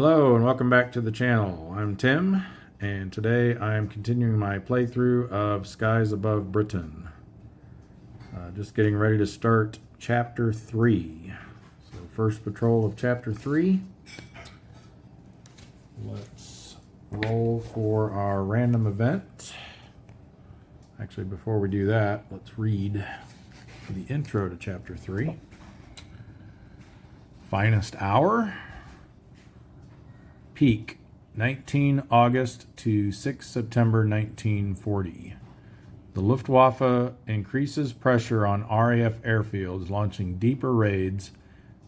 Hello and welcome back to the channel. I'm Tim, and today I am continuing my playthrough of Skies Above Britain. Just getting ready to start Chapter 3. So first patrol of Chapter 3. Let's roll for our random event. Actually, before we do that, let's read the intro to Chapter 3. Finest hour. Peak, 19 August to 6 September 1940. The Luftwaffe increases pressure on RAF airfields, launching deeper raids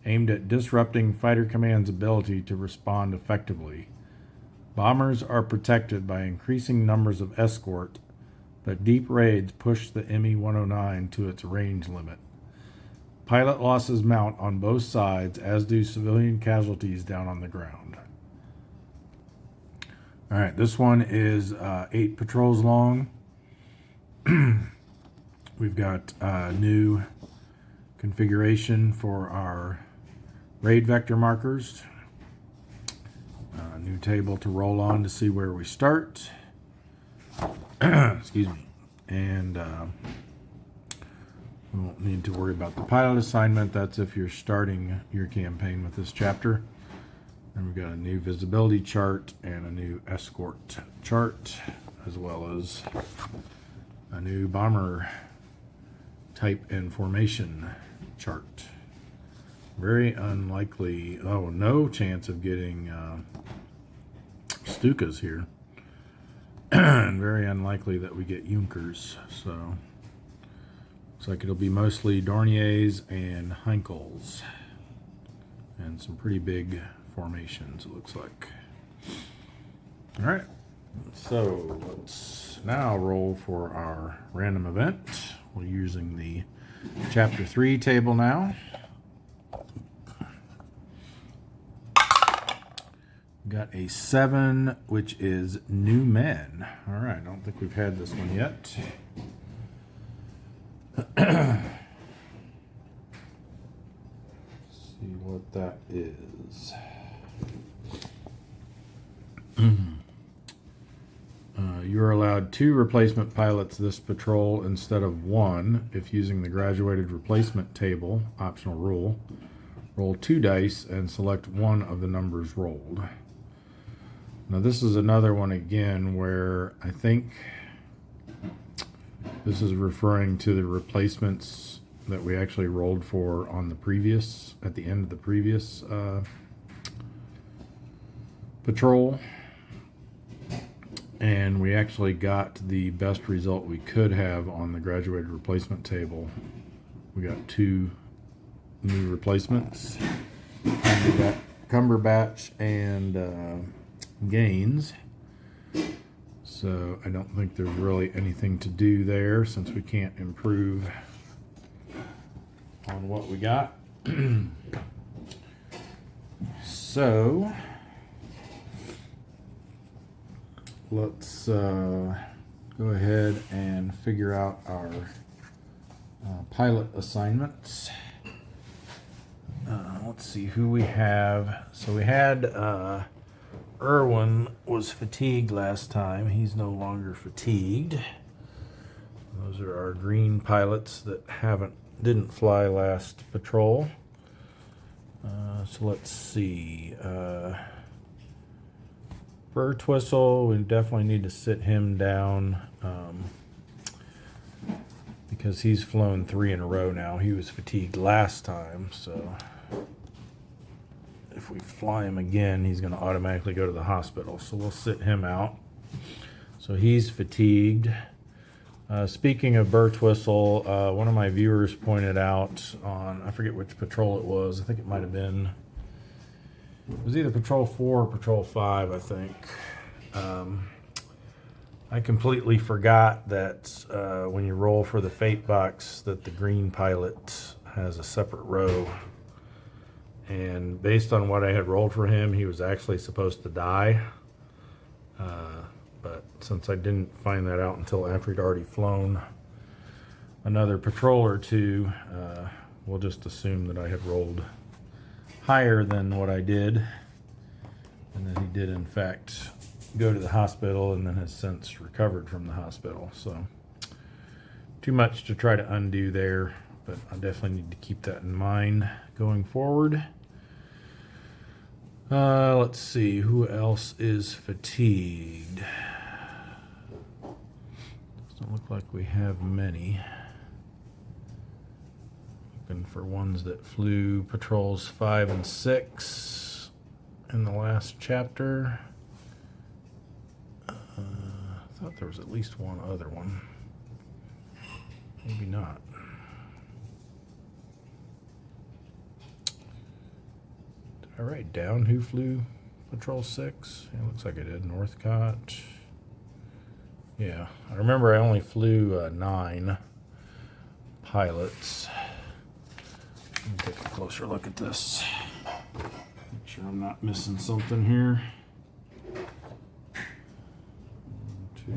aimed at disrupting Fighter Command's ability to respond effectively. Bombers are protected by increasing numbers of escort, but deep raids push the Me-109 to its range limit. Pilot losses mount on both sides, as do civilian casualties down on the ground. All right, this one is 8 patrols long. We've got a new configuration for our raid vector markers. A new table to roll on to see where we start. Excuse me. And we won't need to worry about the pilot assignment. That's if you're starting your campaign with this chapter. And we've got a new visibility chart and a new escort chart, as well as a new bomber type and formation chart. Very unlikely, no chance of getting Stukas here. And very unlikely that we get Junkers, so looks like it'll be mostly Dorniers and Heinkels. And some pretty big formations, it looks like. All right, so let's now roll for our random event. We're using the Chapter 3 table now. Got a 7, which is new men. All right, I don't think we've had this one yet. See what that is. You are allowed 2 replacement pilots this patrol instead of 1 if using the graduated replacement table, optional rule. Roll 2 dice and select one of the numbers rolled. Now this is another one again where I think this is referring to the replacements that we actually rolled for on the previous, at the end of the previous patrol. And we actually got the best result we could have on the graduated replacement table. We got 2 new replacements, Cumberbatch and Gaines. So I don't think there's really anything to do there since we can't improve on what we got. So let's go ahead and figure out our pilot assignments. Let's see who we have. So we had Irwin was fatigued last time. He's no longer fatigued. Those are our green pilots that didn't fly last patrol. So let's see. Birtwistle, we definitely need to sit him down because he's flown 3 in a row now. He was fatigued last time, so if we fly him again, he's going to automatically go to the hospital. So we'll sit him out. So he's fatigued. Speaking of Birtwistle, one of my viewers pointed out on, I forget which patrol it was. I think it might have been, it was either Patrol 4 or Patrol 5, I think. I completely forgot that when you roll for the fate box that the green pilot has a separate row. And based on what I had rolled for him, he was actually supposed to die. But since I didn't find that out until after he'd already flown another patrol or 2, we'll just assume that I had rolled higher than what I did. And then he did, in fact, go to the hospital and then has since recovered from the hospital. So, too much to try to undo there, but I definitely need to keep that in mind going forward. Let's see, who else is fatigued? Doesn't look like we have many. Looking for ones that flew patrols 5 and 6 in the last chapter. I thought there was at least one other one. Maybe not. Did I write down who flew patrol 6? It looks like I did. Northcott. Yeah, I remember I only flew 9 pilots. Let me take a closer look at this. Make sure I'm not missing something here. 1, 2.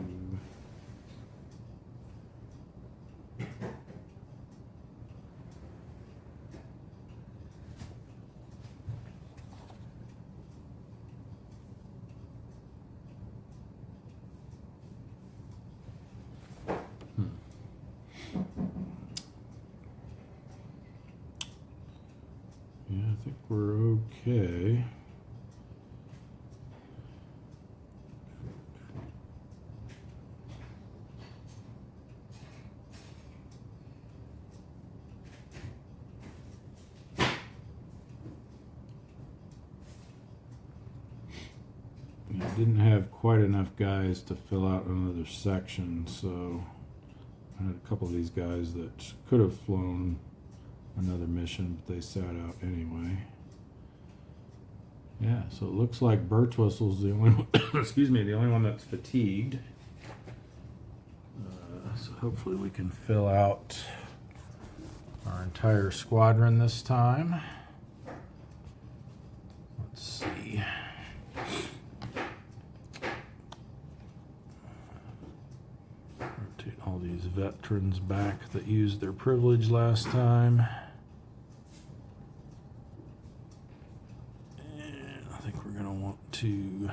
Yeah, I think we're okay. I didn't have quite enough guys to fill out another section, so I had a couple of these guys that could have flown another mission, but they sat out anyway. Yeah, so it looks like Birtwistle's the only one, excuse me, the only one that's fatigued. So hopefully we can fill out our entire squadron this time. Let's see. Rotate all these veterans back that used their privilege last time. To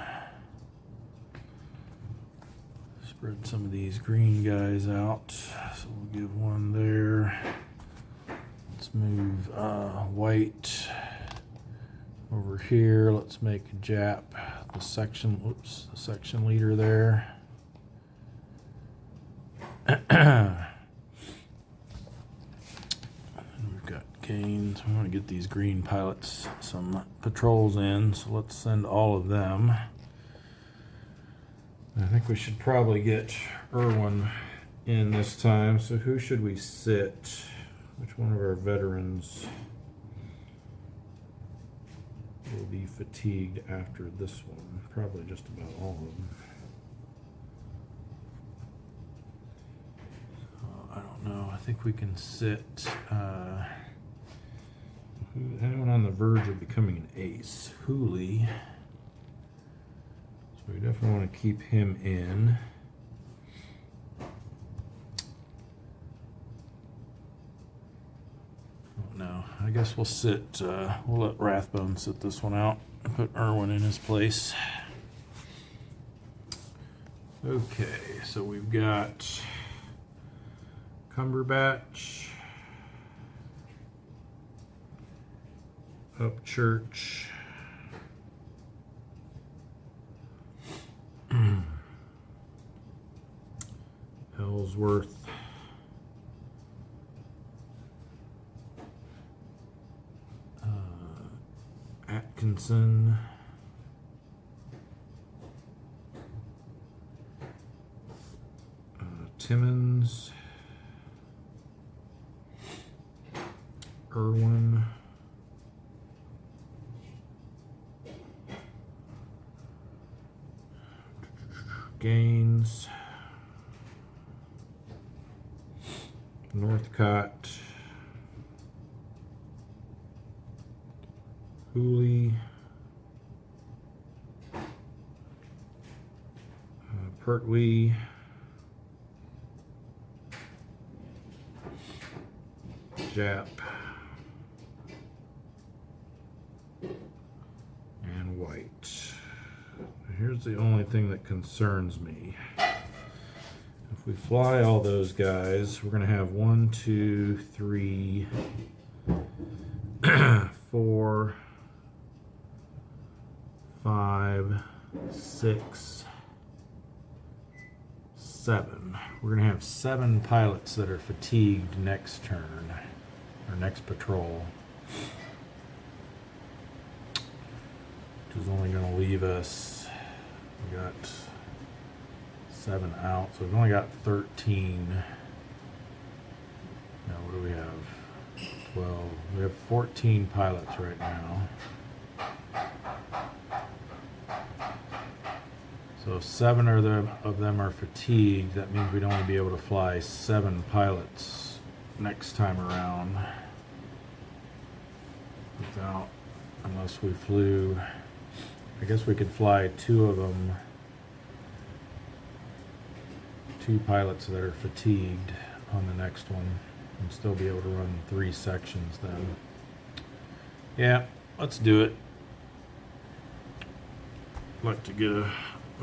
spread some of these green guys out, so we'll give one there. Let's move white over here. Let's make Jap the section leader there. We've got Gaines. We want to get these green pilots some patrols in, so let's send all of them. I think we should probably get Irwin in this time. So who should we sit? Which one of our veterans will be fatigued after this one? Probably just about all of them. I don't know. I think we can sit anyone on the verge of becoming an ace. Hooley. So we definitely want to keep him in. Oh, no, I guess we'll sit. We'll let Rathbone sit this one out and put Irwin in his place. Okay, so we've got Cumberbatch, Upchurch, Ellsworth, Atkinson, Timmons, Irwin, Gaines, Northcott, Hooley, Pertwee, Jap, and White. here's the only thing that concerns me. If we fly all those guys, we're going to have 1, 2, 3, 4, 5, 6, 7. We're going to have 7 pilots that are fatigued next turn, or next patrol. Which is only going to leave us, we got 7 out, so we've only got 13. Now what do we have? 12. We have 14 pilots right now. So if 7 of them are fatigued, that means we'd only be able to fly 7 pilots next time around. Unless we flew, I guess we could fly 2 of them, 2 pilots that are fatigued on the next one, and still be able to run 3 sections then. Yeah, let's do it. I'd like to get a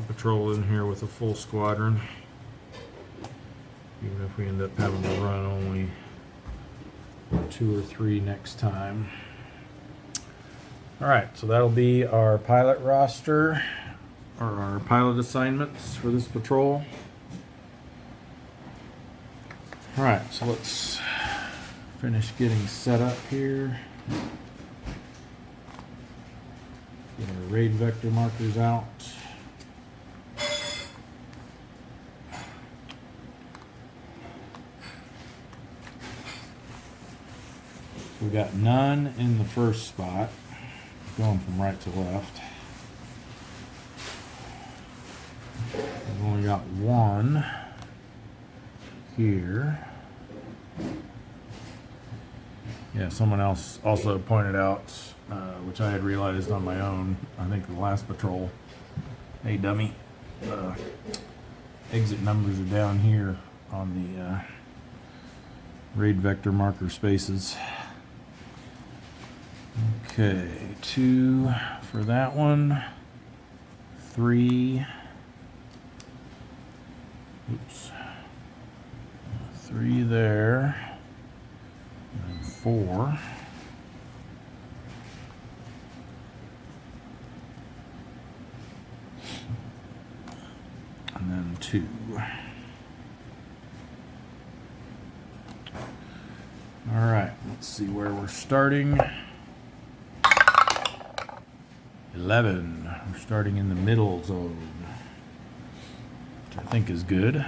patrol in here with a full squadron, even if we end up having to run only 2 or 3 next time. Alright, so that'll be our pilot roster, or our pilot assignments for this patrol. Alright, so let's finish getting set up here. Get our raid vector markers out. We got none in the first spot, going from right to left. We've only got 1 here. Yeah, someone else also pointed out, which I had realized on my own, I think the last patrol. Hey dummy, exit numbers are down here on the raid vector marker spaces. Okay, 2 for that one, 3, oops, 3 there, and 4, and then 2. All right, let's see where we're starting. 11. We're starting in the middle zone, which I think is good.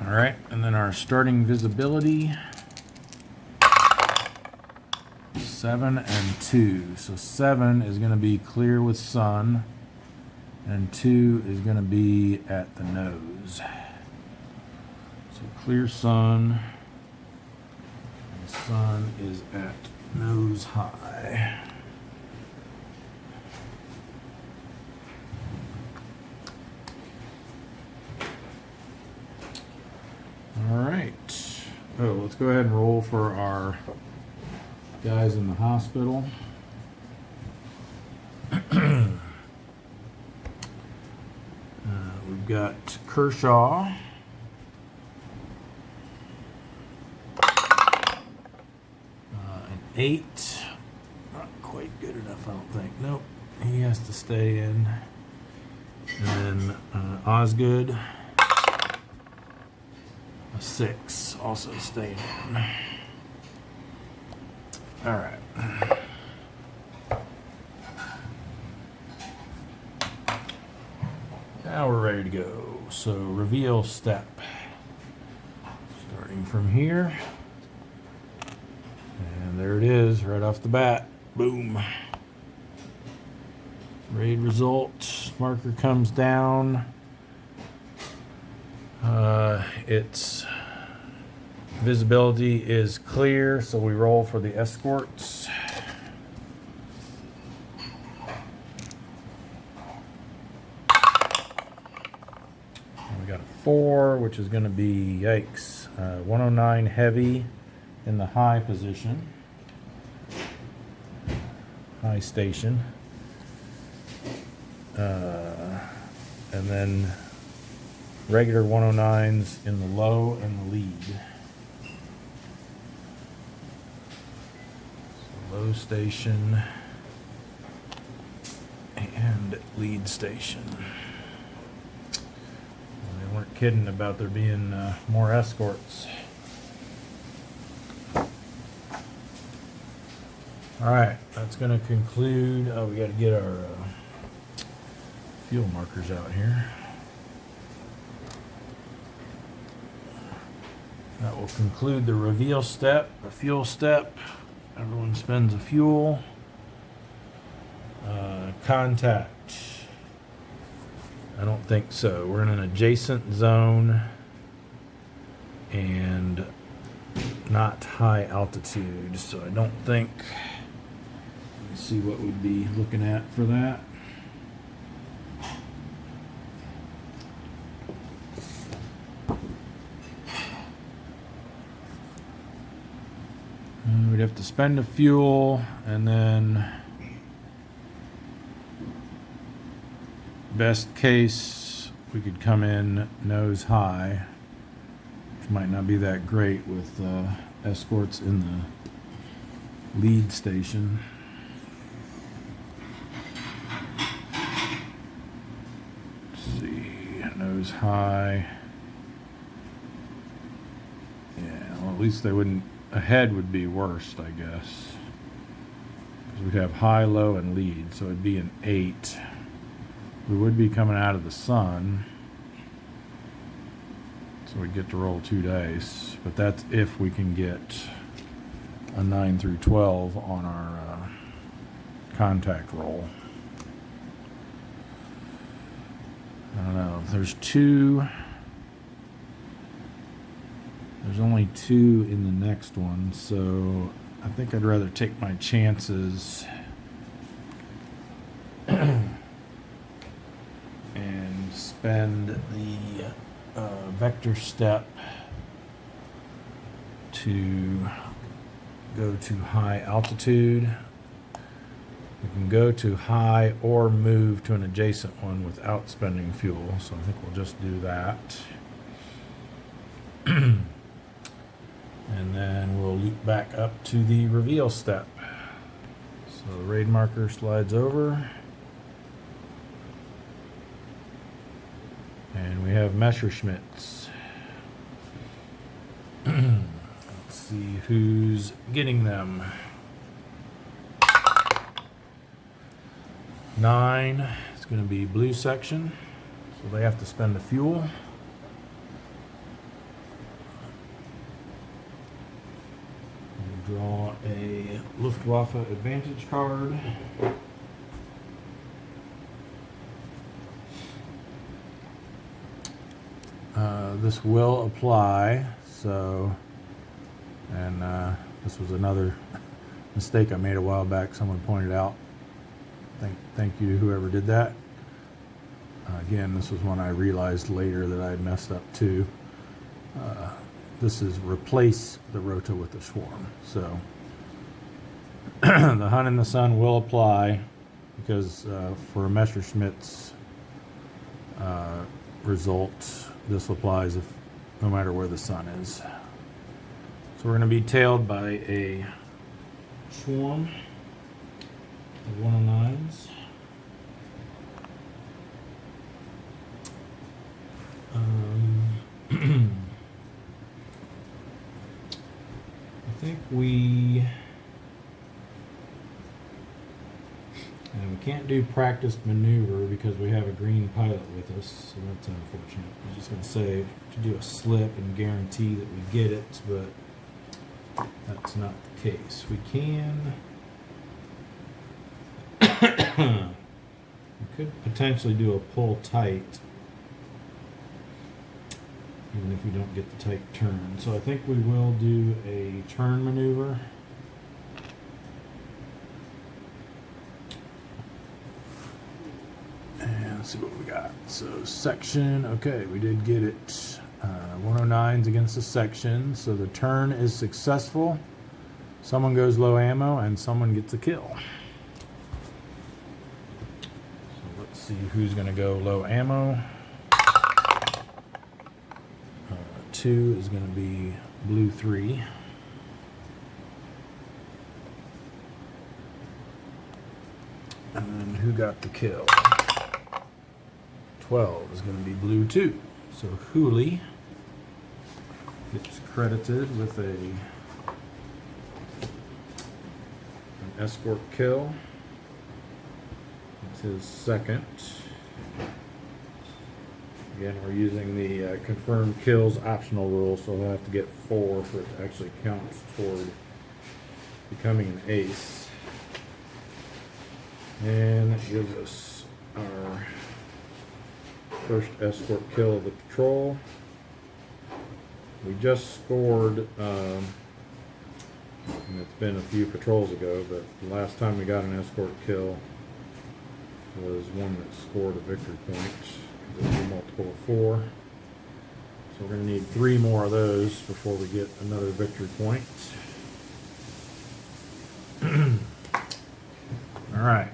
All right, and then our starting visibility, 7 and 2. So 7 is going to be clear with sun, and 2 is going to be at the nose. So clear sun, and sun is at nose high. All right. Oh, let's go ahead and roll for our guys in the hospital. We've got Kershaw. An 8. Not quite good enough, I don't think. Nope. He has to stay in. And then Osgood. A 6, also staying in. All right. Now we're ready to go. So reveal step. Starting from here. And there it is, right off the bat. Boom. Raid result. Marker comes down. Its visibility is clear, so we roll for the escorts. And we got a 4, which is going to be, yikes, 109 heavy in the high position. high station. And then regular 109s in the low and the lead. So low station and lead station. They weren't kidding about there being more escorts. All right, that's going to conclude. Oh, we got to get our fuel markers out here. That will conclude the reveal step, the fuel step. Everyone spends a fuel. Contact. I don't think so. We're in an adjacent zone and not high altitude, so I don't think. Let's see what we'd be looking at for that. We'd have to spend the fuel, and then best case we could come in nose high, which might not be that great with escorts in the lead station. Let's see, nose high. Yeah, well, at least they wouldn't. Ahead would be worst, I guess, because we'd have high, low, and lead, so it'd be an 8. We would be coming out of the sun, so we'd get to roll 2 dice, but that's if we can get a 9 through 12 on our contact roll. I don't know. There's only 2 in the next one, so I think I'd rather take my chances and spend the vector step to go to high altitude. We can go to high or move to an adjacent one without spending fuel, so I think we'll just do that. And then we'll loop back up to the reveal step. So the raid marker slides over. And we have Messerschmitts. Let's see who's getting them. 9 is going to be blue section, so they have to spend the fuel. Draw a Luftwaffe advantage card. This will apply, so, and this was another mistake I made a while back. Someone pointed out. Thank you to whoever did that. Again, this was one I realized later that I had messed up too. This is replace the rota with the swarm. So the Hun in the Sun will apply because for Messerschmitt's result, this applies if no matter where the sun is. So we're going to be tailed by a swarm of 109s. I think we can't do practiced maneuver because we have a green pilot with us, so that's unfortunate. I was just going to say to do a slip and guarantee that we get it, but that's not the case. We can. We could potentially do a pull tight, even if we don't get the tight turn. So I think we will do a turn maneuver. And let's see what we got. So section, okay, we did get it. 109s against the section, so the turn is successful. Someone goes low ammo and someone gets a kill. see who's going to go low ammo. 2 is going to be blue 3. And then who got the kill? 12 is going to be blue 2. So Hooley gets credited with an escort kill. It's his second. Again, we're using the confirmed kills optional rule, so we'll have to get 4 for it to actually count toward becoming an ace. And that gives us our first escort kill of the patrol. We just scored, and it's been a few patrols ago, but the last time we got an escort kill was one that scored a victory point. It was a multiple of 4. So we're going to need 3 more of those before we get another victory point. All right.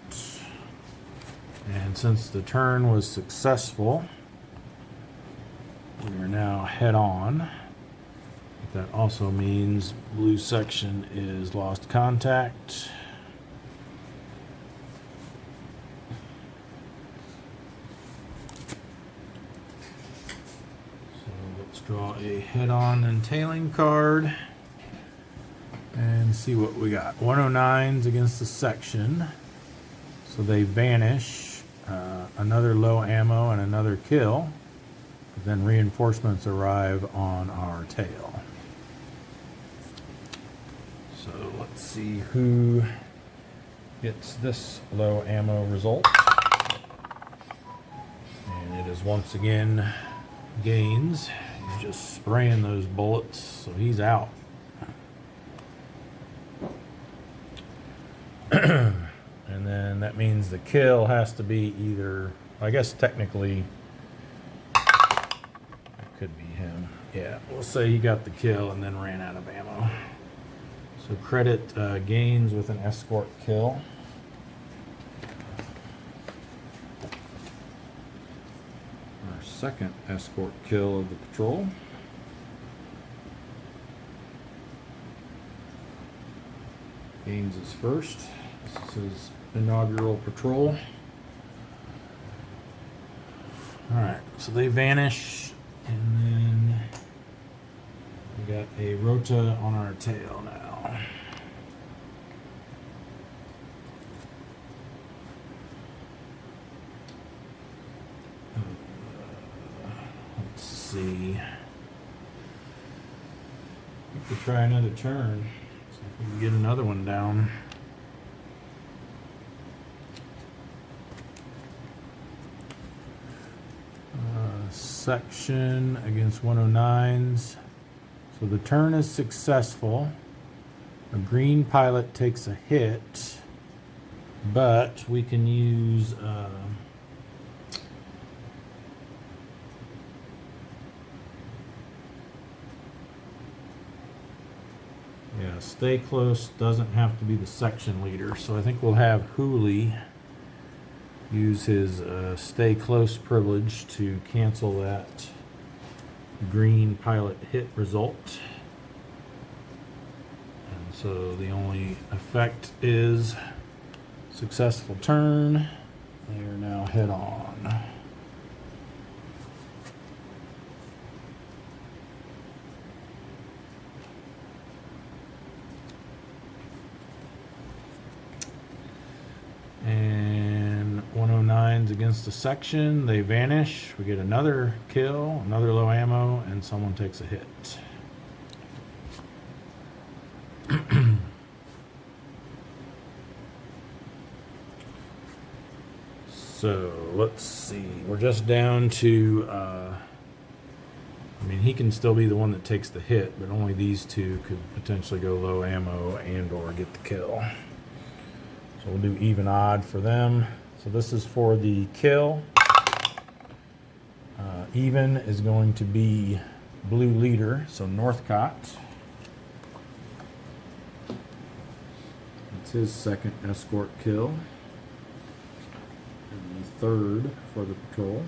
And since the turn was successful, we are now head on. That also means blue section is lost contact. Draw a head-on and tailing card and see what we got. 109s against the section, so they vanish. Another low ammo and another kill. But then reinforcements arrive on our tail. So let's see who gets this low ammo result. And it is once again Gaines. He's just spraying those bullets, so he's out. And then that means the kill has to be either, I guess technically, it could be him. Yeah, we'll say he got the kill and then ran out of ammo. So credit Gaines with an escort kill. Second escort kill of the patrol. Gaines is first. This is his inaugural patrol. Alright, so they vanish, and then we got a rota on our tail now. See. We could try another turn. See if we can get another one down. Section against 109s. So the turn is successful. A green pilot takes a hit, but we can use yeah, stay close doesn't have to be the section leader, so I think we'll have Hooley use his stay close privilege to cancel that green pilot hit result. And so the only effect is successful turn. They are now head on. And 109s against the section, they vanish. We get another kill, another low ammo, and someone takes a hit. So let's see, we're just down to, I mean, he can still be the one that takes the hit, but only these two could potentially go low ammo and or get the kill. So we'll do even odd for them. So this is for the kill. Even is going to be blue leader, so Northcott. It's his second escort kill. and the third for the patrol.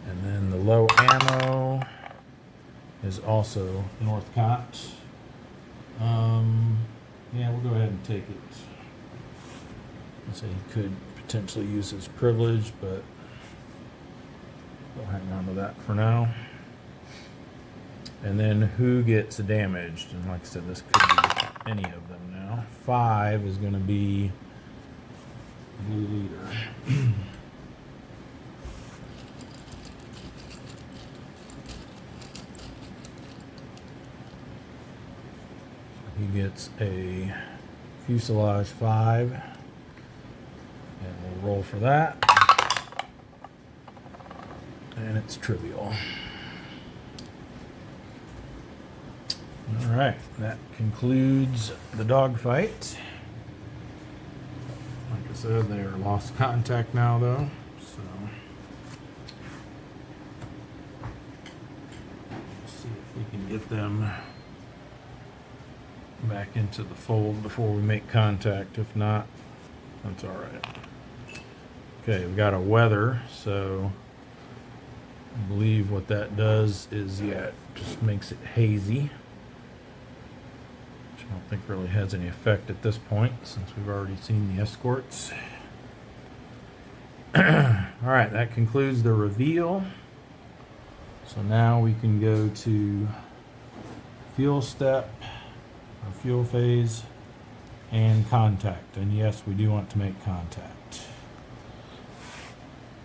And then the low ammo is also Northcott. Yeah, we'll go ahead and take it. So he could potentially use his privilege, but we'll hang on to that for now. And then who gets damaged? And like I said, this could be any of them now. 5 is going to be Blue Leader. He gets a fuselage 5, and we'll roll for that. And it's trivial. All right, that concludes the dogfight. Like I said, they are lost contact now, though. So let's see if we can get them back into the fold before we make contact. If not, that's all right. Okay, we got a weather, so I believe what that does is, yeah, it just makes it hazy, which I don't think really has any effect at this point since we've already seen the escorts. All right, that concludes the reveal. So now we can go to fuel step, or fuel phase, and contact. And yes, we do want to make contact.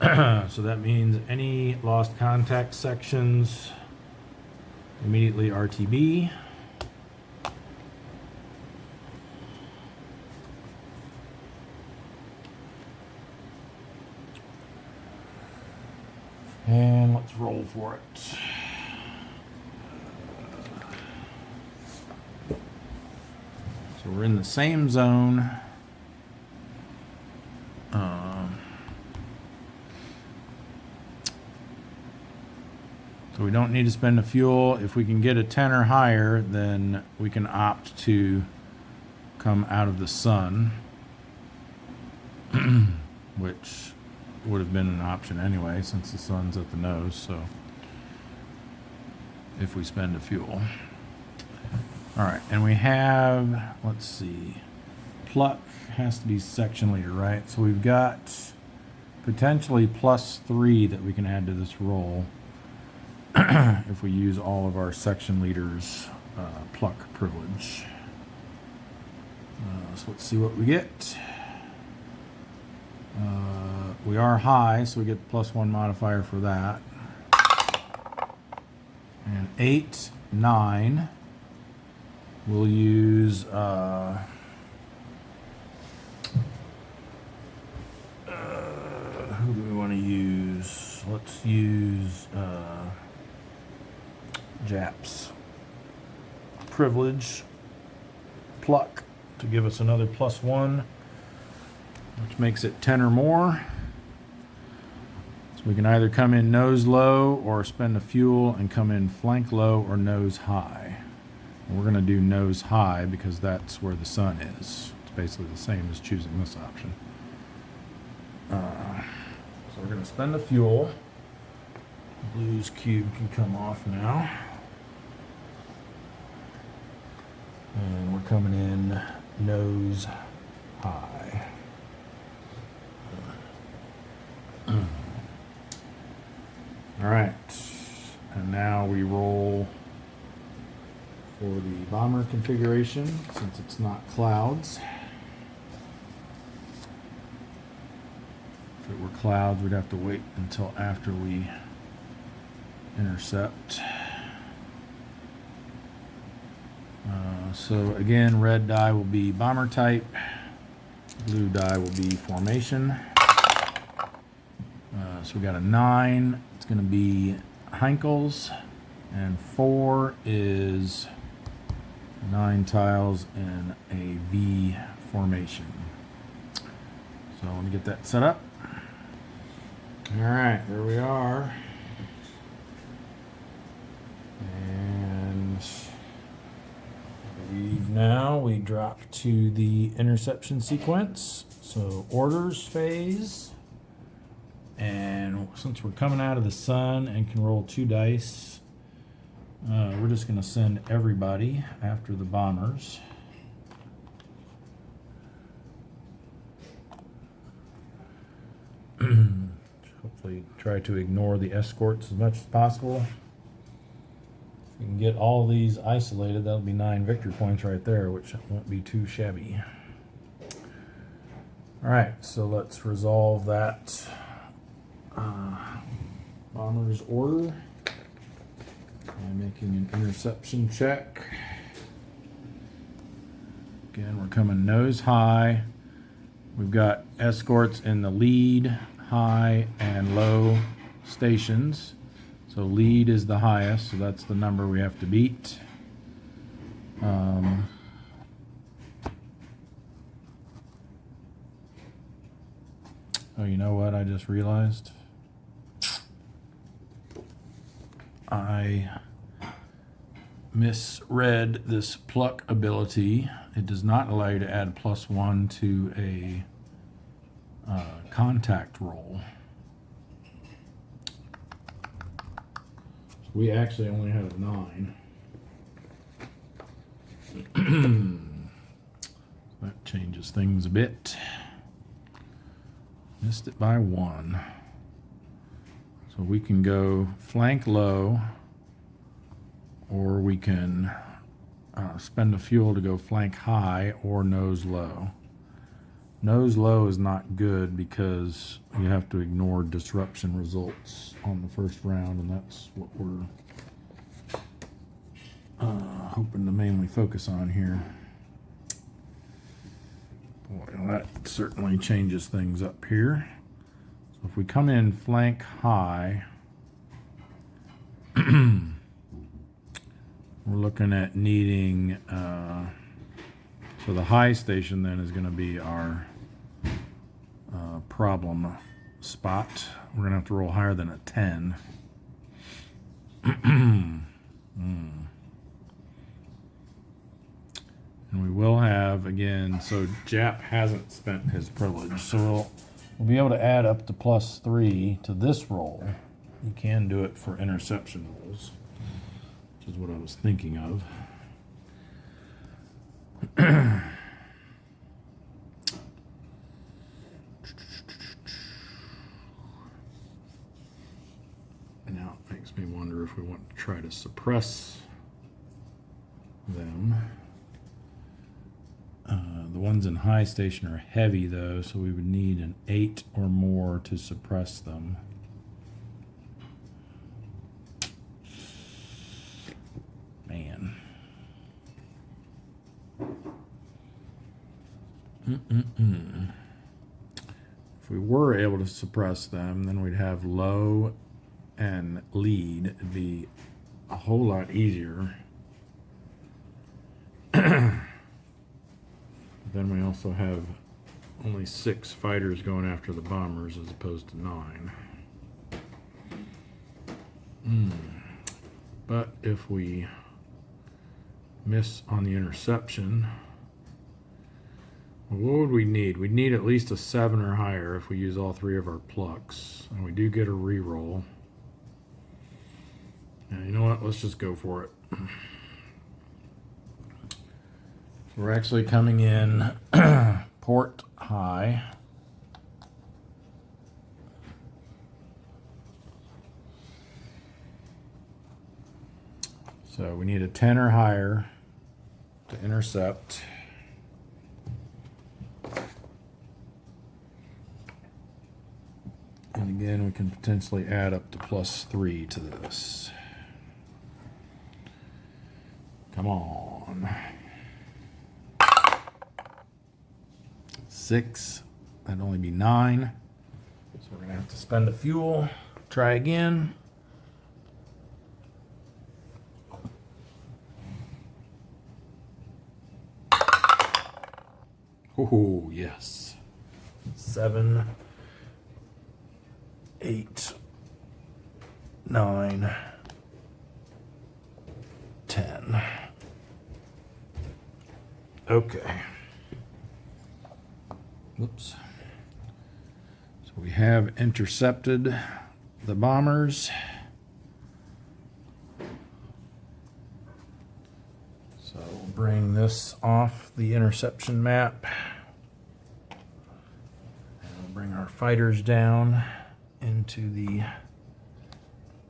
So that means any lost contact sections, immediately RTB. And let's roll for it. So we're in the same zone. So we don't need to spend the fuel. If we can get a 10 or higher, then we can opt to come out of the sun, which would have been an option anyway since the sun's at the nose. So if we spend a fuel. All right, and we have, let's see, pluck has to be section leader, right? So we've got potentially +3 that we can add to this roll if we use all of our section leaders' pluck privilege. So let's see what we get. We are high, so we get the +1 modifier for that. And 8, 9. We'll use who do we want to use? Let's use Japs privilege pluck to give us another +1, which makes it 10 or more. So we can either come in nose low or spend the fuel and come in flank low or nose high. And we're going to do nose high because that's where the sun is. It's basically the same as choosing this option. So we're going to spend the fuel. Blue's cube can come off now. And we're coming in nose high. All right, and now we roll for the bomber configuration since it's not clouds. If it were clouds, we'd have to wait until after we intercept. So again, red die will be bomber type, blue die will be formation. So we got a 9, it's going to be Heinkel's, and 4 is 9 tiles in a V formation. So let me get that set up. All right, there we are. And I believe Now we drop to the interception sequence. So orders phase. And since we're coming out of the sun and can roll 2 dice, we're just going to send everybody after the bombers. Hopefully try to ignore the escorts as much as possible. If we can get all of these isolated, that'll be 9 victory points right there, which won't be too shabby. Alright, so let's resolve that bomber's order by making an interception check. Again, we're coming nose high. We've got escorts in the lead, high, and low stations. So lead is the highest, so that's the number we have to beat. Oh, you know what I just realized? I misread this pluck ability. It does not allow you to add +1 to a contact roll. So we actually only have 9. That changes things a bit. Missed it by 1. So we can go flank low, or we can spend the fuel to go flank high or nose low. Nose low is not good because you have to ignore disruption results on the first round, and that's what we're hoping to mainly focus on here. Boy, that certainly changes things up here. So if we come in flank high, we're looking at needing, so the high station then is going to be our problem spot. We're going to have to roll higher than a 10. And we will have, again, so Jap hasn't spent his privilege, so we'll be able to add up to +3 to this roll. You can do it for interception rolls, which is what I was thinking of. Now it makes me wonder if we want to try to suppress them. The ones in high station are heavy though, so we would need an 8 or more to suppress them. Man. If we were able to suppress them, then we'd have low and lead. It'd be a whole lot easier. Then we also have only 6 fighters going after the bombers as opposed to 9. But if we miss on the interception, well, what would we need? We'd need at least a 7 or higher if we use all 3 of our plucks. And we do get a reroll. And you know what? Let's just go for it. We're actually coming in port high. So we need a 10 or higher to intercept. And again, we can potentially add up to +3 to this. Come on. 6, that'd only be 9. So we're gonna have to spend the fuel, try again. Oh, yes. 7, 8, 9, 10. Okay. Whoops. So we have intercepted the bombers. So we'll bring this off the interception map. And we'll bring our fighters down into the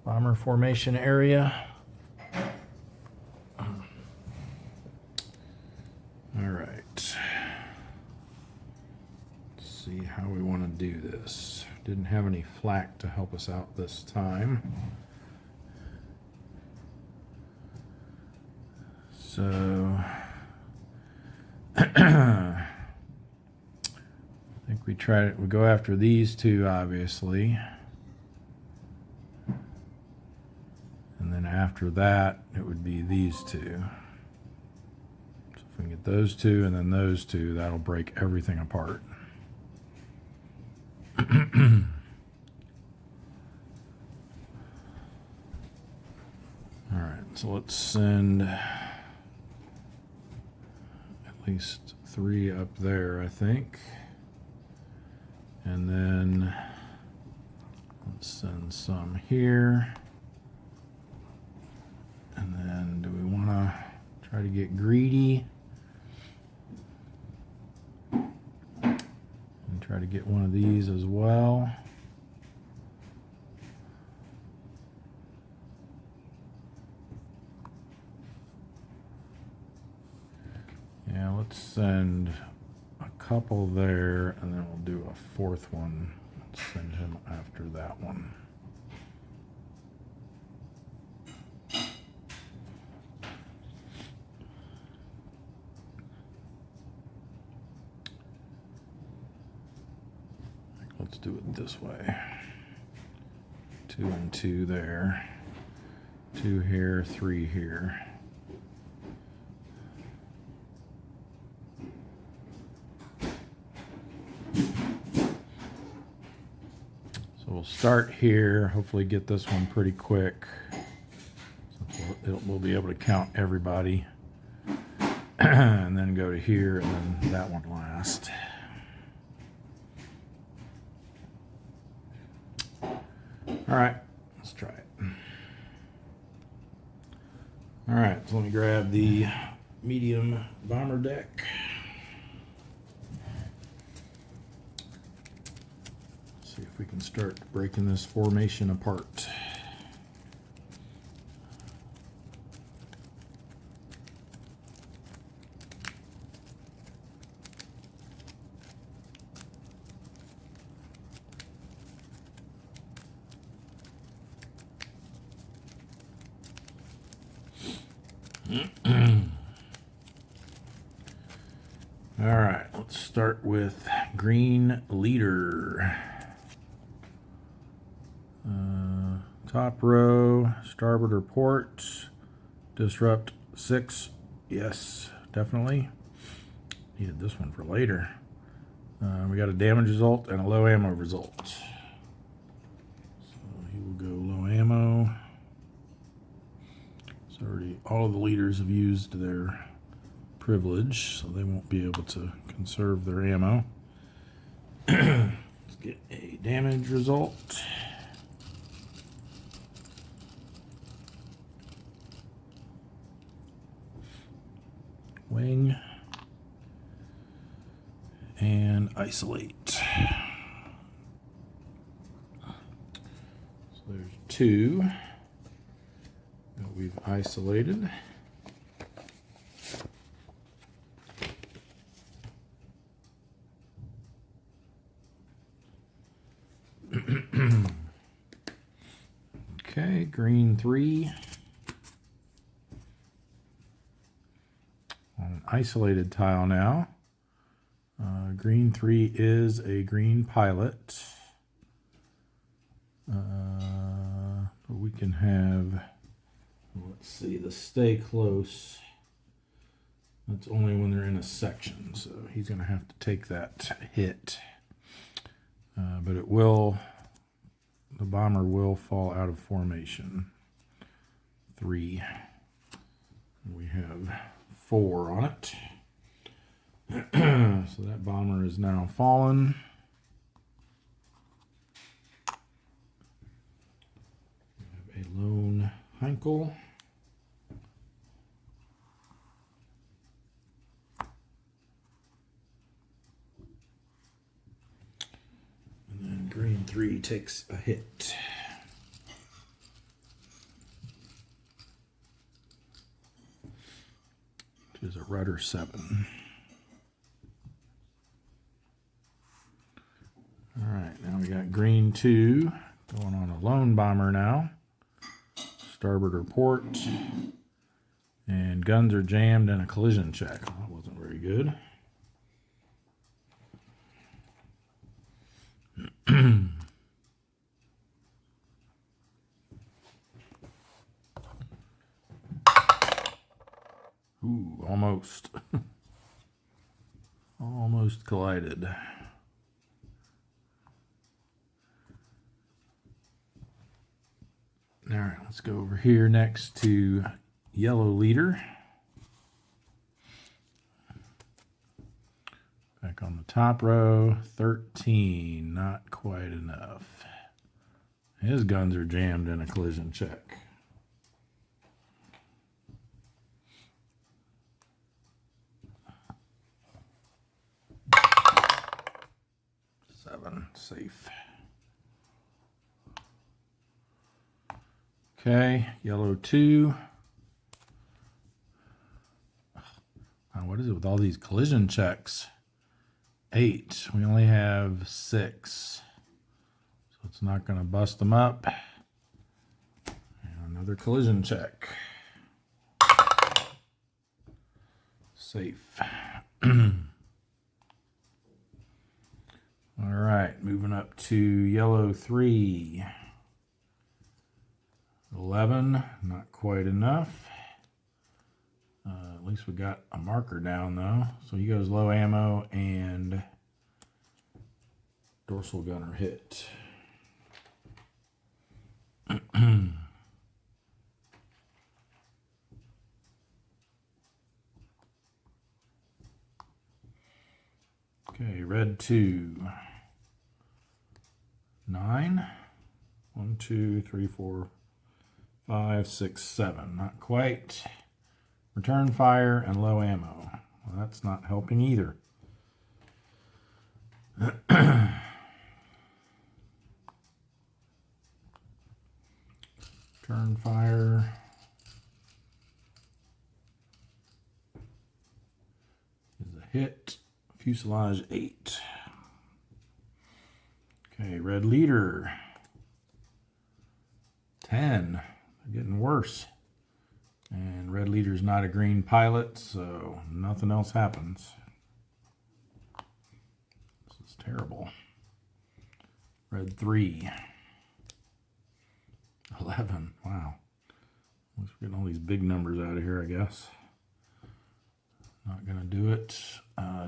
bomber formation area. All right. Let's see how we want to do this. Didn't have any flak to help us out this time. So I think we go after these two, obviously. And then after that, it would be these two. So if we can get those two and then those two, that'll break everything apart. All right, so let's send at least 3 up there, I think. And then let's send some here. And then do we want to try to get greedy? And try to get one of these as well. Yeah, let's send a couple there, and then we'll do a 4th one. Let's send him after that one. Let's do it this way. 2 and 2 there. 2 here, 3 here. So we'll start here, hopefully get this one pretty quick. We'll be able to count everybody. And then go to here and then that one last. All right, let's try it. All right, so let me grab the medium bomber deck. See if we can start breaking this formation apart. All right, let's start with green leader. Top row, starboard or port, disrupt 6. Yes, definitely. Needed this one for later. We got a damage result and a low ammo result. So he will go low ammo. So already all of the leaders have used their privilege, so they won't be able to conserve their ammo. Let's get a damage result. Wing and isolate. So there's 2 that we've isolated. Okay, green 3. On an isolated tile now. Green 3 is a green pilot. We can have, let's see, the stay close. That's only when they're in a section, so he's going to have to take that hit. But it will, the bomber will fall out of formation. 3. We have 4 on it. So that bomber is now fallen. We have a lone Heinkel. And then green 3 takes a hit. Which is a rudder 7. All right, now we got green 2 going on a lone bomber now. Starboard report. And guns are jammed in a collision check. Well, that wasn't very good. Ooh, almost. Almost collided. All right, let's go over here next to yellow leader. Back on the top row, 13, not quite enough. His guns are jammed in a collision check. Safe. Okay, yellow 2. Wow, what is it with all these collision checks? 8. We only have 6. So it's not going to bust them up. And another collision check. Safe. All right, moving up to yellow 3. 11, not quite enough. At least we got a marker down though. So he goes low ammo and dorsal gunner hit. Okay, red 2. 9. 1, 2, 3, 4, 5, 6, 7. Not quite. Return fire and low ammo. Well, that's not helping either. Return fire. Is a hit. Fuselage 8. Okay, red leader. 10. They're getting worse. And red leader's not a green pilot, so nothing else happens. This is terrible. Red 3. 11. Wow. We're getting all these big numbers out of here, I guess. Not going to do it.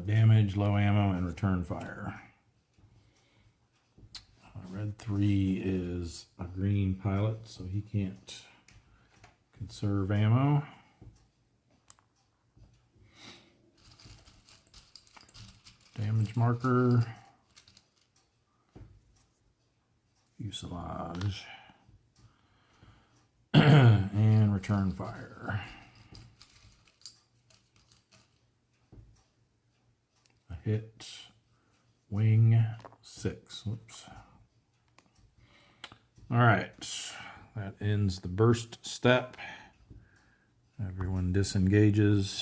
Damage, low ammo, and return fire. Red 3 is a green pilot, so he can't conserve ammo. Damage marker. Fuselage. And return fire. A hit. Wing 6. Whoops. All right, that ends the burst step. Everyone disengages.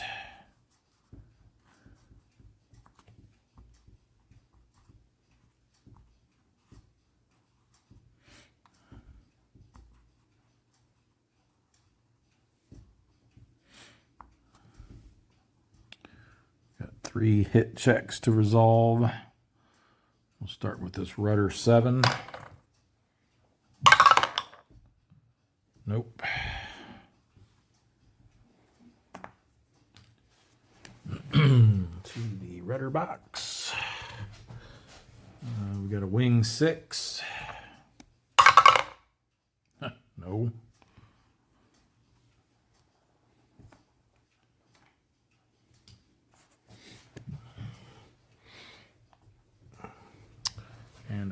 Got 3 hit checks to resolve. We'll start with this rudder 7. Nope. To the rudder box. We got a wing 6. No.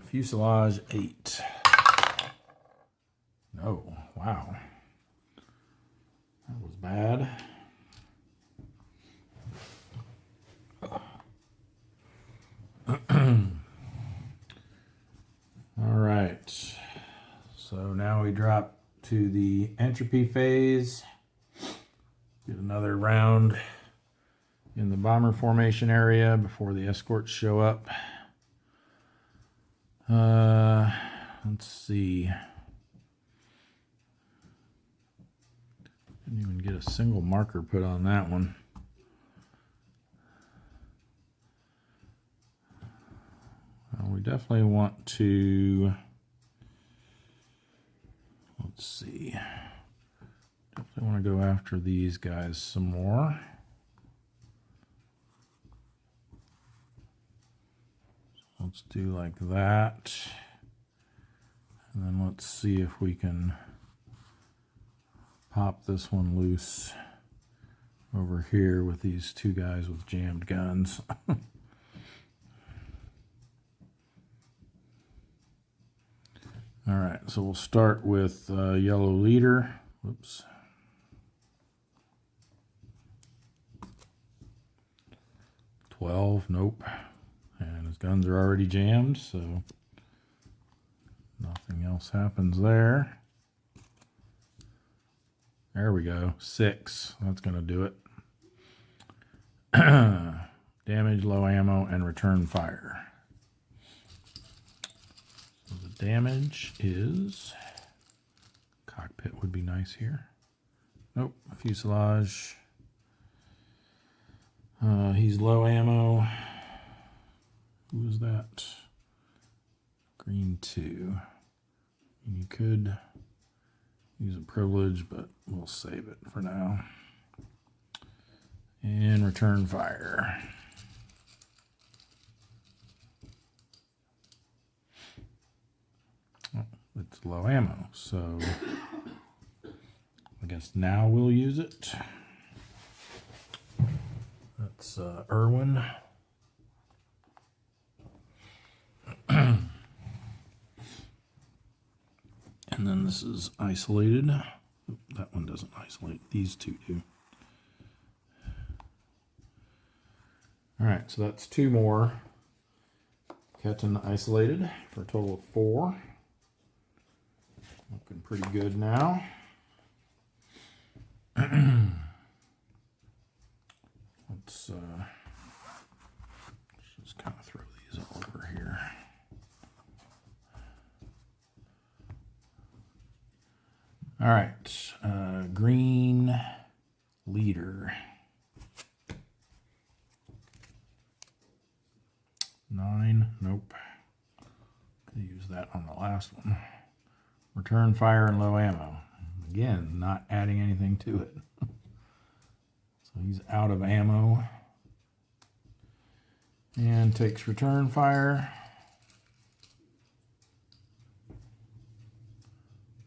Fuselage 8. Oh, wow. That was bad. All right. So now we drop to the entropy phase. Get another round in the bomber formation area before the escorts show up. Let's see. Didn't even get a single marker put on that one. Well, we definitely want to, let's see. Definitely want to go after these guys some more. Let's do like that. And then let's see if we can pop this one loose over here with these two guys with jammed guns. All right, so we'll start with yellow leader. Whoops. Nope. And his guns are already jammed, so nothing else happens there. There we go. 6. That's going to do it. Damage, low ammo, and return fire. So the damage is... Cockpit would be nice here. Nope. Fuselage. He's low ammo. Who is that? Green 2. You could use a privilege, but we'll save it for now. And return fire. Oh, it's low ammo, so I guess now we'll use it. That's Irwin. And then this is isolated. Oop, that one doesn't isolate. These two do. All right, so that's 2 more. Ketan isolated for a total of 4. Looking pretty good now. Let's just kind of throw these all over here. All right, green leader. 9, nope. Could use that on the last one. Return fire and low ammo. Again, not adding anything to it. So he's out of ammo. And takes return fire.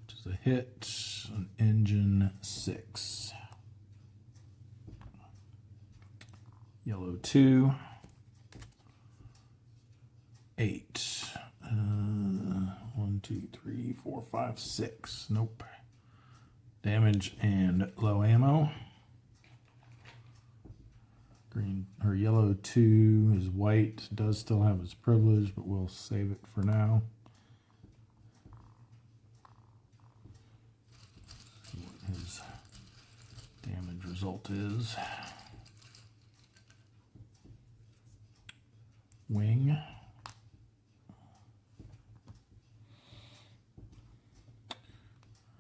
Which is a hit. An engine 6. Yellow 2. 8. 1, 2, 3, 4, 5, 6. Nope. Damage and low ammo. Green or yellow 2 is white. Does still have his privilege, but we'll save it for now. See what his damage result is. Wing.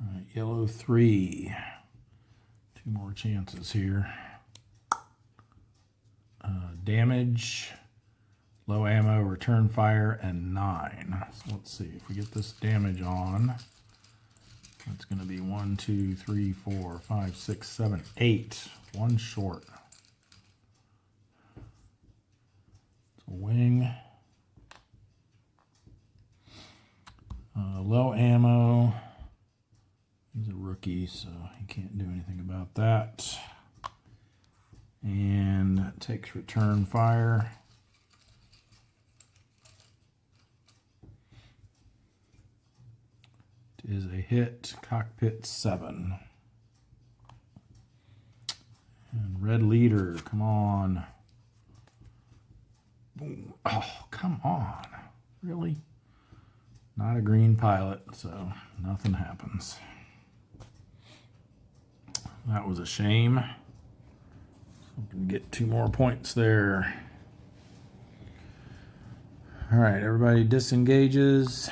All right, yellow 3. 2 more chances here. Damage, low ammo, return fire, and 9. So let's see if we get this damage on. That's going to be 1, 2, 3, 4, 5, 6, 7, 8. 1 short. It's a wing. Low ammo. He's a rookie, so he can't do anything about that. And takes return fire. is a hit, cockpit 7. And red leader, come on. Boom. Oh, come on. Really? Not a green pilot, so nothing happens. That was a shame. We can get 2 more points there. All right, everybody disengages.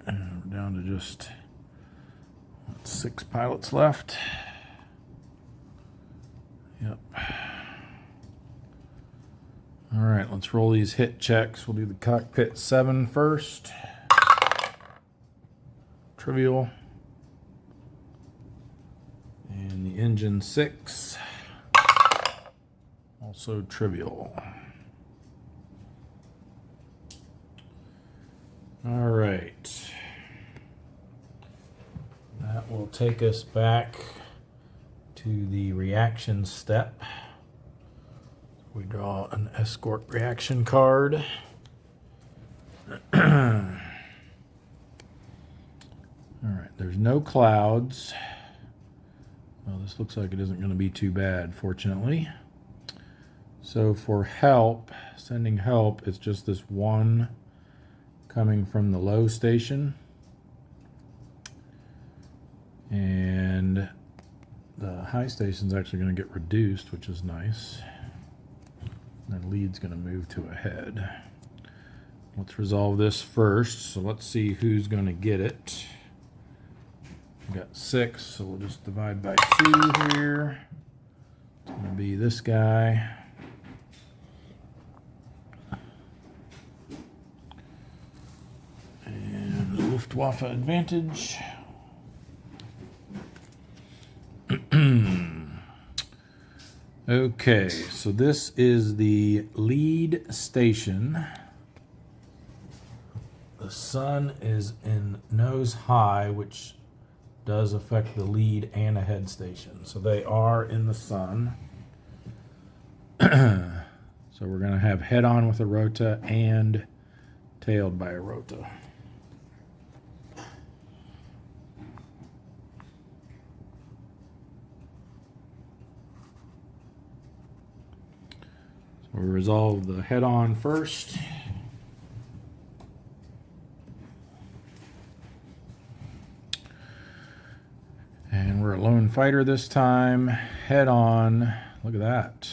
And we're down to just 6 pilots left. Yep. All right, let's roll these hit checks. We'll do the cockpit 7 first. Trivial. And the engine 6. Also trivial. All right. That will take us back to the reaction step. We draw an escort reaction card. All right, there's no clouds. Well, this looks like it isn't going to be too bad, fortunately. So for help, sending help, it's just this one coming from the low station. And the high station's actually going to get reduced, which is nice. And lead's going to move to a head. Let's resolve this first. So let's see who's going to get it. We've got 6, so we'll just divide by 2 here. It's going to be this guy. And the Luftwaffe advantage. Okay, so this is the lead station. The sun is in nose high, which does affect the lead and a head station. So they are in the sun. So we're going to have head on with a rota and tailed by a rota. We'll resolve the head-on first. And we're a lone fighter this time. Head-on, look at that.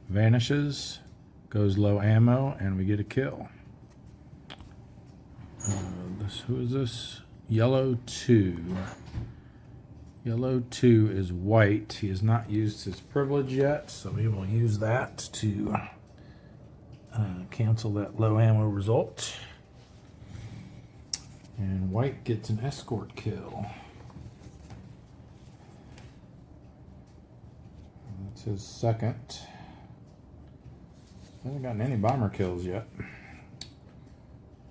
Vanishes, goes low ammo, and we get a kill. Who is this? Yellow 2. Yellow 2 is white. He has not used his privilege yet, so we will use that to cancel that low ammo result. And white gets an escort kill. That's his second. Hasn't gotten any bomber kills yet.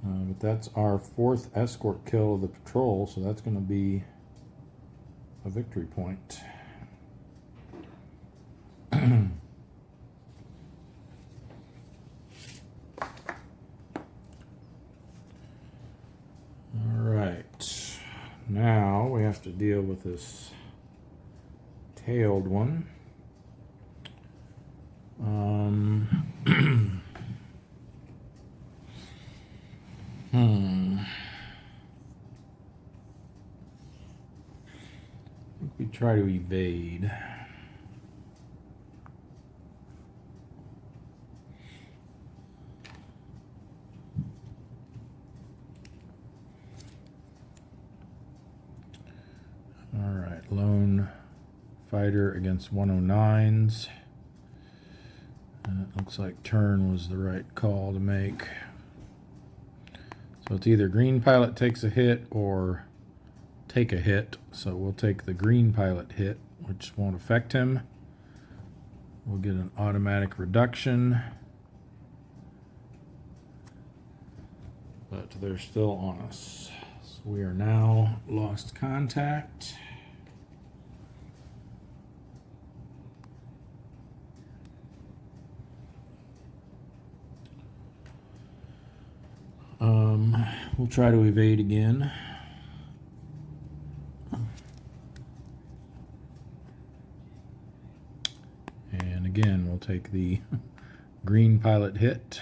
But that's our 4th escort kill of the patrol, so that's going to be a victory point. All right, now we have to deal with this tailed one. We try to evade. All right, lone fighter against 109s. It looks like turn was the right call to make. So it's either green pilot takes a hit or take a hit. So we'll take the green pilot hit, which won't affect him. We'll get an automatic reduction. But they're still on us. So we are now lost contact. We'll try to evade again. And again, we'll take the green pilot hit,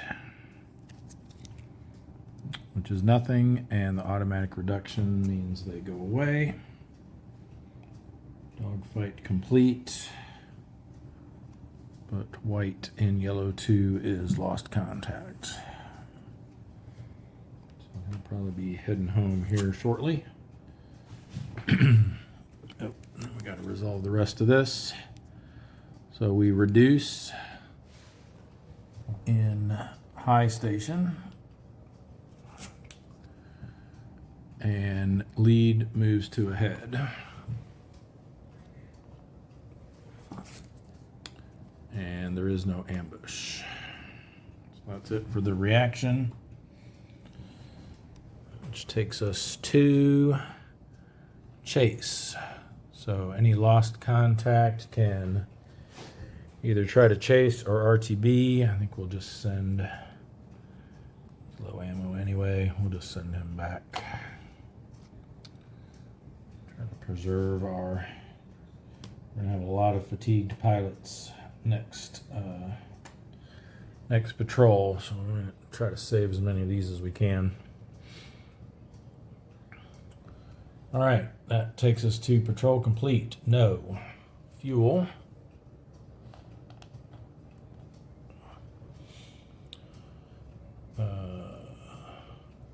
which is nothing, and the automatic reduction means they go away. Dogfight complete, but white in yellow 2 is lost contact. So he'll probably be heading home here shortly. Oh, we got to resolve the rest of this. So we reduce in high station, and lead moves to ahead. And there is no ambush. So that's it for the reaction, which takes us to chase. So any lost contact can either try to chase or RTB. I think we'll just send low ammo anyway. We'll just send him back. Try to preserve our. We're gonna have a lot of fatigued pilots next patrol, so we're gonna try to save as many of these as we can. All right, that takes us to patrol complete. No fuel.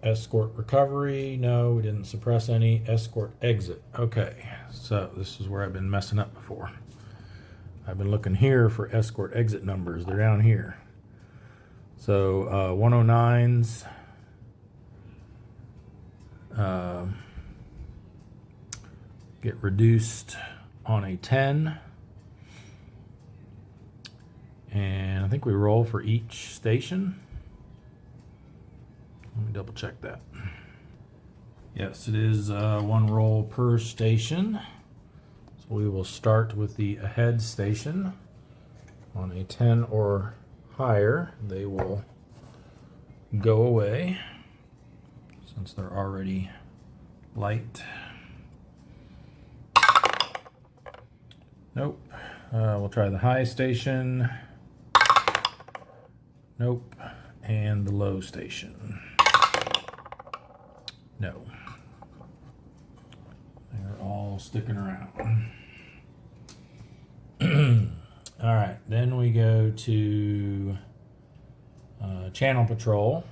Escort recovery. No, we didn't suppress any. Escort exit. Okay, so this is where I've been messing up before. I've been looking here for escort exit numbers. They're down here. So 109s get reduced on a 10. And I think we roll for each station. Let me double check that. Yes, it is one roll per station. So we will start with the ahead station. On a 10 or higher, they will go away since they're already light. Nope. We'll try the high station. Nope. And the low station. No. They're all sticking around. All right, then we go to channel patrol.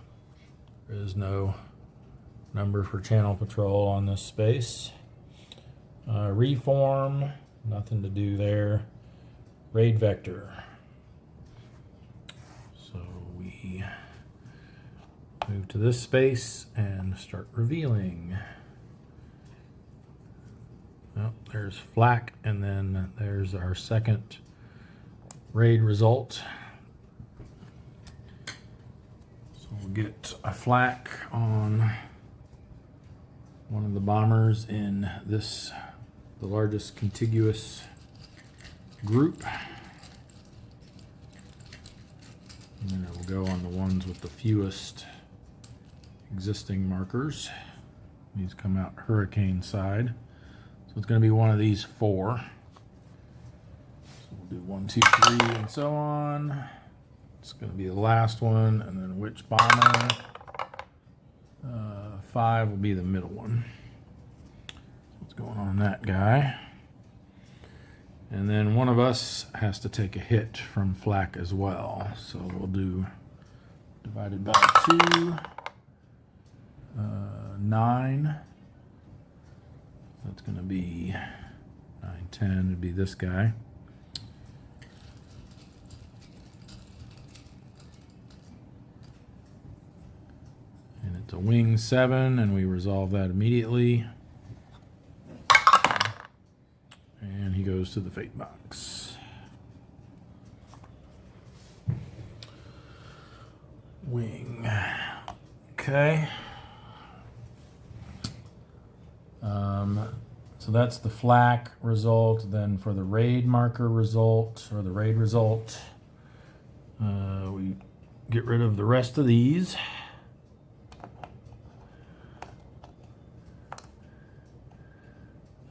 There is no number for channel patrol on this space. Reform, nothing to do there. Raid vector. So we move to this space and start revealing. Oh, there's flak, and then there's our second raid result. So we'll get a flak on one of the bombers in this, the largest contiguous group. And then it will go on the ones with the fewest existing markers. These come out hurricane side. So it's going to be one of these 4. So we'll do 1, 2, 3, and so on. It's going to be the last one, and then which bomber? 5 will be the middle one. What's going on that guy? And then one of us has to take a hit from flak as well. So we'll do divided by 2, 9. That's going to be 9, 10 would be this guy. And it's a wing 7, and we resolve that immediately. And he goes to the fate box. Wing. Okay. So that's the flak result. Then for the raid marker result, or the raid result, we get rid of the rest of these.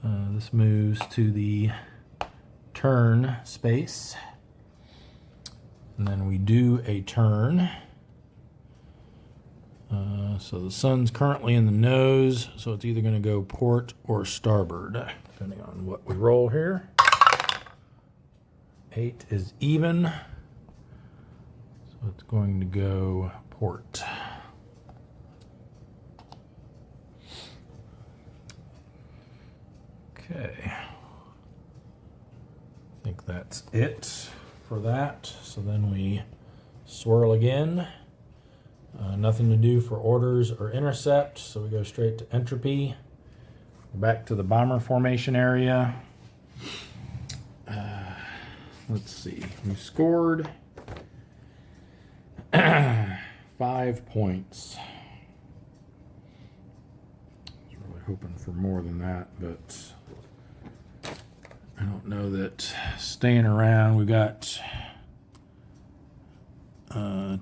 This moves to the turn space. And then we do a turn. So the sun's currently in the nose, so it's either going to go port or starboard, depending on what we roll here. 8 is even, so it's going to go port. Okay. I think that's it for that. So then we swirl again. Nothing to do for orders or intercept, so we go straight to entropy. Back to the bomber formation area. Let's see, we scored 5 points. I was really hoping for more than that, but I don't know that staying around. We got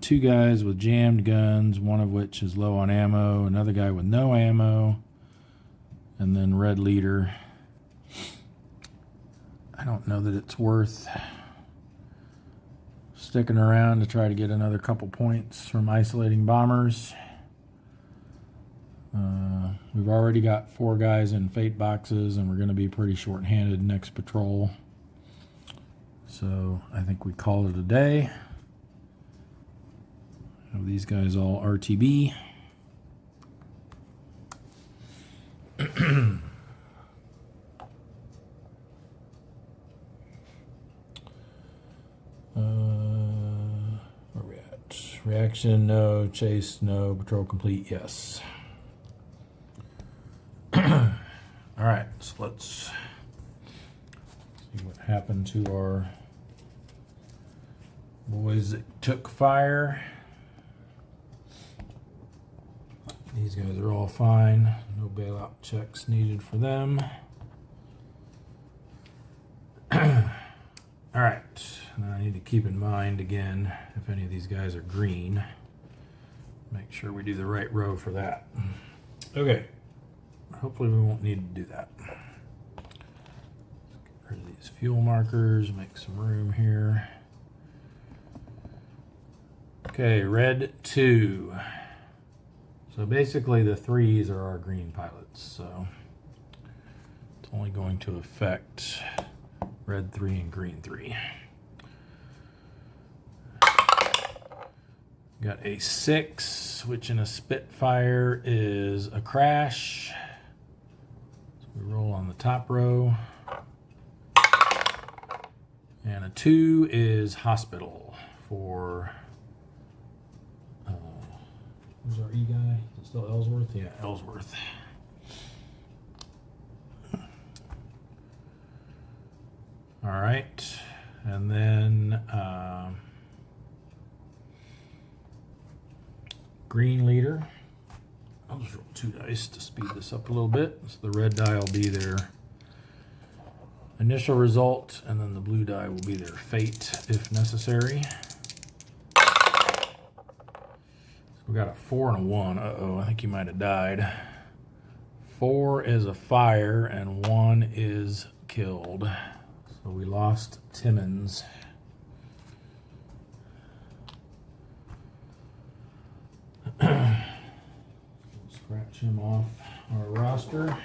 2 guys with jammed guns, one of which is low on ammo, another guy with no ammo, and then red leader. I don't know that it's worth sticking around to try to get another couple points from isolating bombers. We've already got 4 guys in fate boxes, and we're going to be pretty short-handed next patrol. So I think we call it a day. Have these guys all RTB. Where are we at? Reaction, no. Chase, no. Patrol complete, yes. All right, so let's see what happened to our boys that took fire. These guys are all fine. No bailout checks needed for them. All right, now I need to keep in mind again, if any of these guys are green, make sure we do the right row for that. Okay, hopefully we won't need to do that. Let's get rid of these fuel markers, make some room here. Okay, red 2. So basically the 3s are our green pilots, so it's only going to affect red 3 and green 3. Got a 6, which in a Spitfire is a crash. So we roll on the top row. And a 2 is hospital for... who's our E guy? Is it still Ellsworth? Yeah, Ellsworth. All right, and then green leader. I'll just roll 2 dice to speed this up a little bit. So the red die will be their initial result, and then the blue die will be their fate if necessary. We got a 4 and a 1. Uh-oh, I think he might have died. 4 is a fire and 1 is killed. So we lost Timmons. Scratch him off our roster.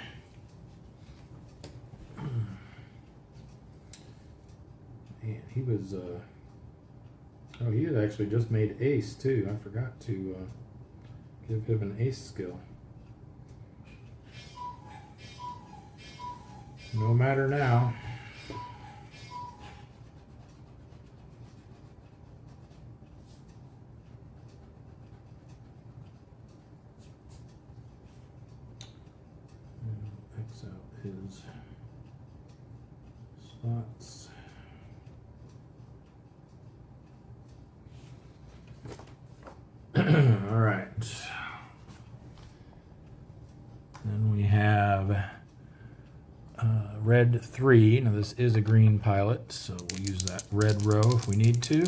Man, he was... oh, he had actually just made ace, too. I forgot to give him an ace skill. No matter now. X out his spots. All right. Then we have red 3. Now this is a green pilot, so we'll use that red row if we need to.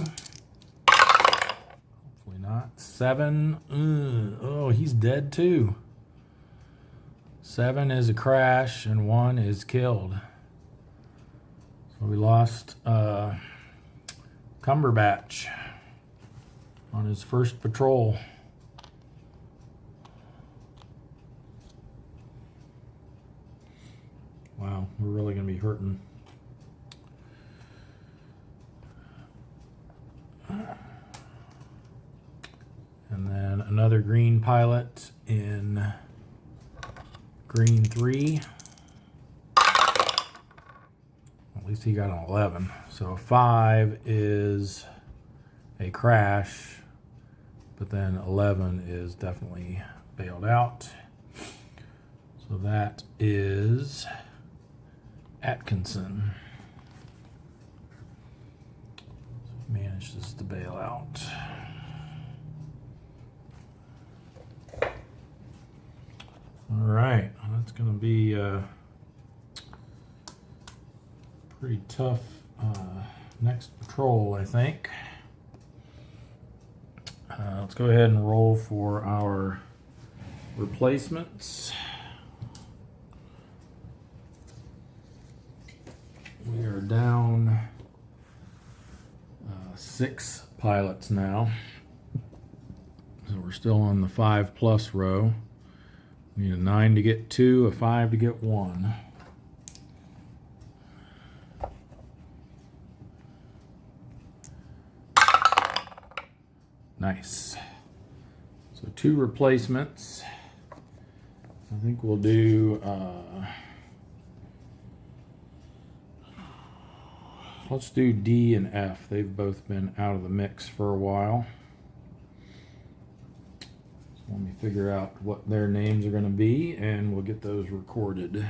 Hopefully not. 7. Oh, he's dead too. 7 is a crash and 1 is killed. So we lost Cumberbatch on his first patrol. Wow, we're really going to be hurting. And then another green pilot in green 3. At least he got an 11. So 5 is a crash, but then 11 is definitely bailed out. So that is Atkinson. Manages to bail out. All right, that's going to be pretty tough next patrol, I think. Let's go ahead and roll for our replacements. We are down 6 pilots now. So we're still on the 5+ row. We need a 9 to get 2, a 5 to get 1. Nice. So 2 replacements. I think we'll do let's do D and F. They've both been out of the mix for a while. So let me figure out what their names are going to be, and we'll get those recorded.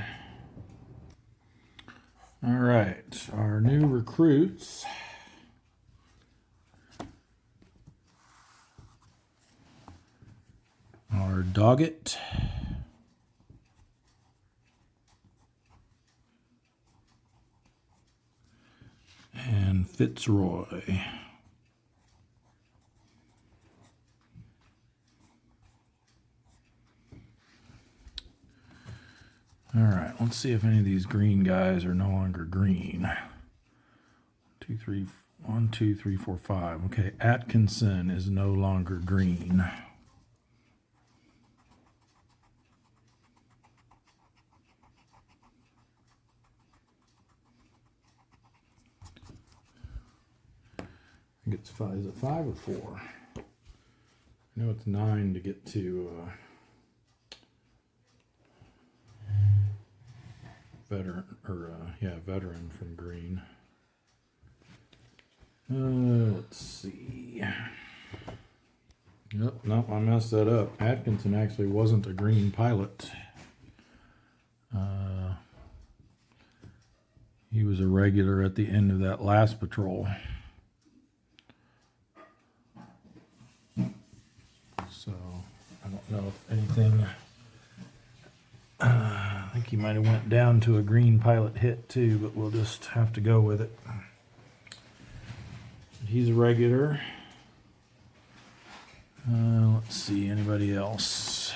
All right, our new recruits. Are Doggett, and Fitzroy. All right, let's see if any of these green guys are no longer green. 1, 2, 3, 4, 5. Okay, Atkinson is no longer green. I think it's 5. Is it 5 or 4? I know it's 9 to get to veteran from green. Let's see. Nope, I messed that up. Atkinson actually wasn't a green pilot. He was a regular at the end of that last patrol. So I don't know if anything. I think he might have went down to a green pilot hit too, but we'll just have to go with it. He's a regular. Let's see, anybody else?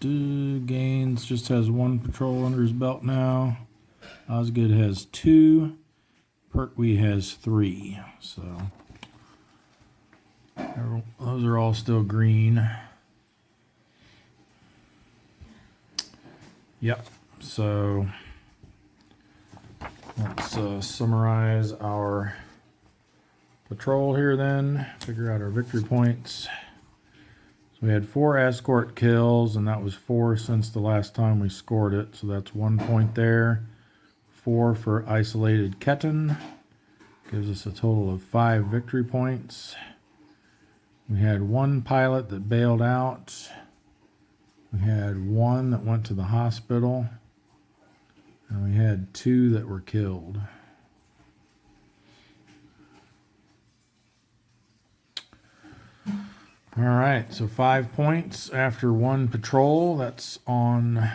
Gaines just has 1 patrol under his belt now. Osgood has 2. Pertwee has 3. So those are all still green. Yep. So let's summarize our patrol here then. Figure out our victory points. So we had 4 escort kills, and that was 4 since the last time we scored it. So that's 1 point there. 4 for isolated Ketten. Gives us a total of 5 victory points. We had 1 pilot that bailed out. We had 1 that went to the hospital. And we had 2 that were killed. All right, so 5 points after 1 patrol. That's on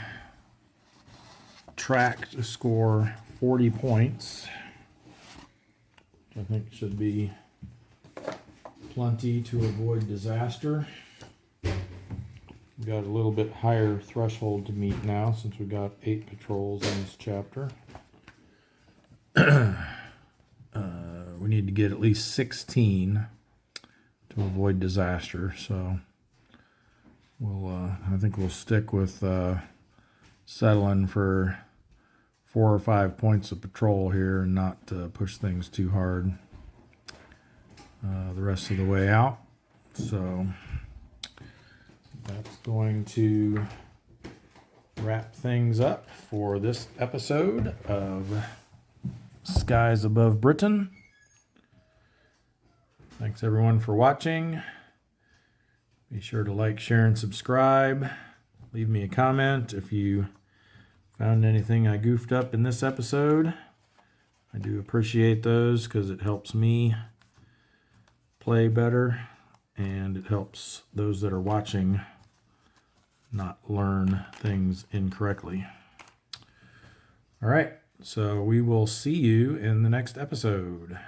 track to score 40 points. Which I think should be plenty to avoid disaster. We've got a little bit higher threshold to meet now since we got 8 patrols in this chapter. We need to get at least 16 to avoid disaster, so I think we'll stick with settling for 4 or 5 points of patrol here and not push things too hard the rest of the way out. So that's going to wrap things up for this episode of Skies Above Britain. Thanks everyone for watching. Be sure to like, share, and subscribe. Leave me a comment if you found anything I goofed up in this episode. I do appreciate those because it helps me play better and it helps those that are watching not learn things incorrectly. All right, so we will see you in the next episode.